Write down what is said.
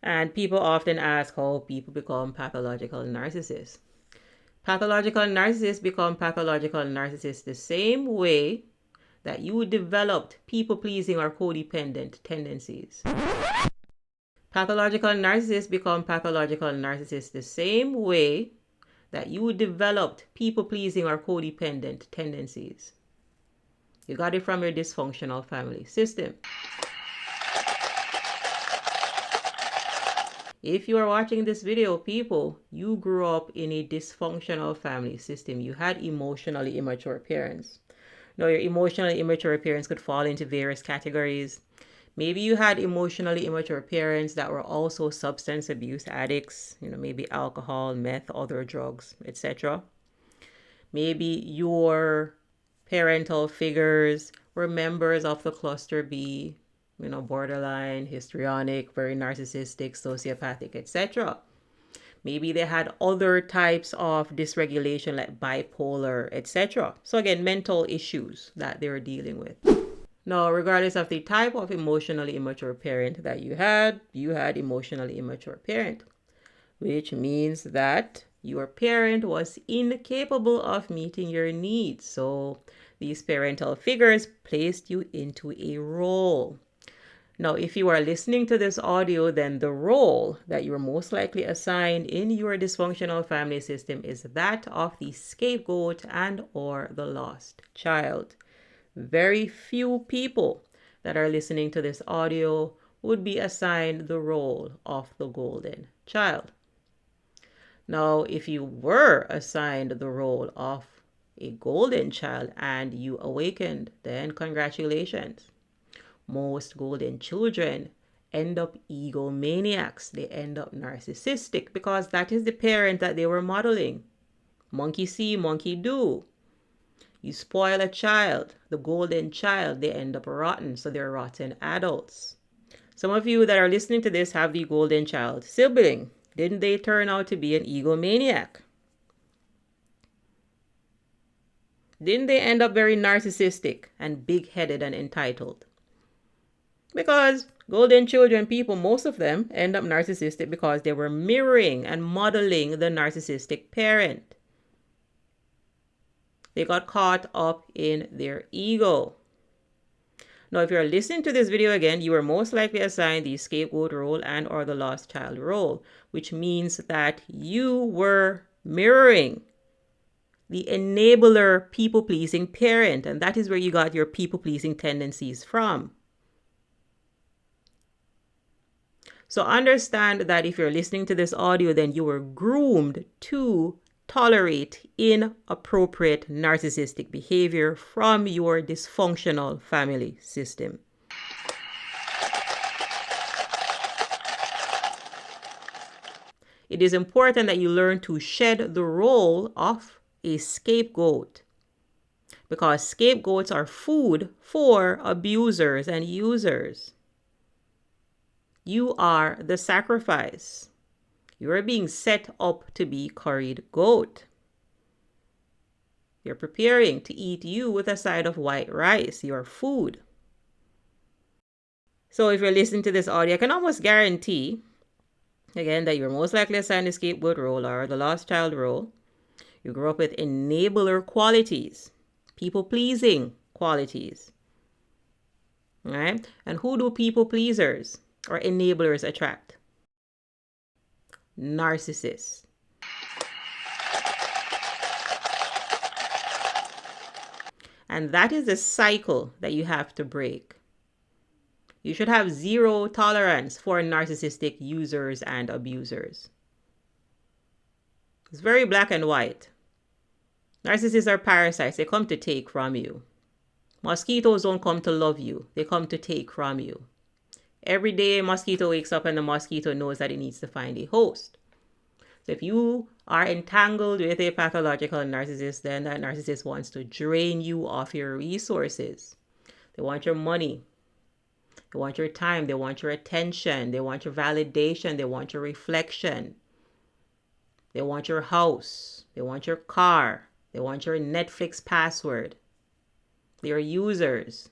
And people often ask how people become pathological narcissists. Pathological narcissists become pathological narcissists the same way that you developed people-pleasing or codependent tendencies. Pathological narcissists become pathological narcissists the same way that you developed people-pleasing or codependent tendencies. You got it from your dysfunctional family system. If you are watching this video, people, you grew up in a dysfunctional family system. You had emotionally immature parents. Now, your emotionally immature parents could fall into various categories. Maybe you had emotionally immature parents that were also substance abuse addicts, maybe alcohol, meth, other drugs, etc. Maybe your parental figures were members of the cluster B, borderline, histrionic, very narcissistic, sociopathic, etc. Maybe they had other types of dysregulation like bipolar, etc. So again, mental issues that they were dealing with. Now, regardless of the type of emotionally immature parent that you had emotionally immature parent, which means that your parent was incapable of meeting your needs. So these parental figures placed you into a role. Now, if you are listening to this audio, then the role that you're most likely assigned in your dysfunctional family system is that of the scapegoat and or the lost child. Very few people that are listening to this audio would be assigned the role of the golden child. Now, if you were assigned the role of a golden child and you awakened, then congratulations. Most golden children end up egomaniacs. They end up narcissistic because that is the parent that they were modeling. Monkey see, monkey do. You spoil a child, the golden child, they end up rotten, so they're rotten adults. Some of you that are listening to this have the golden child sibling. Didn't they turn out to be an egomaniac? Didn't they end up very narcissistic and big-headed and entitled? Because golden children, people, most of them end up narcissistic because they were mirroring and modeling the narcissistic parent. They got caught up in their ego. Now, if you're listening to this video again, you are most likely assigned the scapegoat role and or the lost child role, which means that you were mirroring the enabler people-pleasing parent, and that is where you got your people-pleasing tendencies from. So understand that if you're listening to this audio, then you were groomed to tolerate inappropriate narcissistic behavior from your dysfunctional family system. It is important that you learn to shed the role of a scapegoat, because scapegoats are food for abusers and users. You are the sacrifice. You are being set up to be curried goat. You're preparing to eat you with a side of white rice, your food. So if you're listening to this audio, I can almost guarantee, again, that you're most likely assigned the scapegoat role or the lost child role. You grew up with enabler qualities, people-pleasing qualities. All right? And who do people pleasers or enablers attract? Narcissists. And that is the cycle that you have to break. You should have zero tolerance for narcissistic users and abusers. It's very black and white. Narcissists are parasites. They come to take from you. Mosquitoes don't come to love you. They come to take from you. Every day a mosquito wakes up and the mosquito knows that it needs to find a host. So if you are entangled with a pathological narcissist, then that narcissist wants to drain you of your resources. They want your money. They want your time. They want your attention. They want your validation. They want your reflection. They want your house. They want your car. They want your Netflix password. They are users.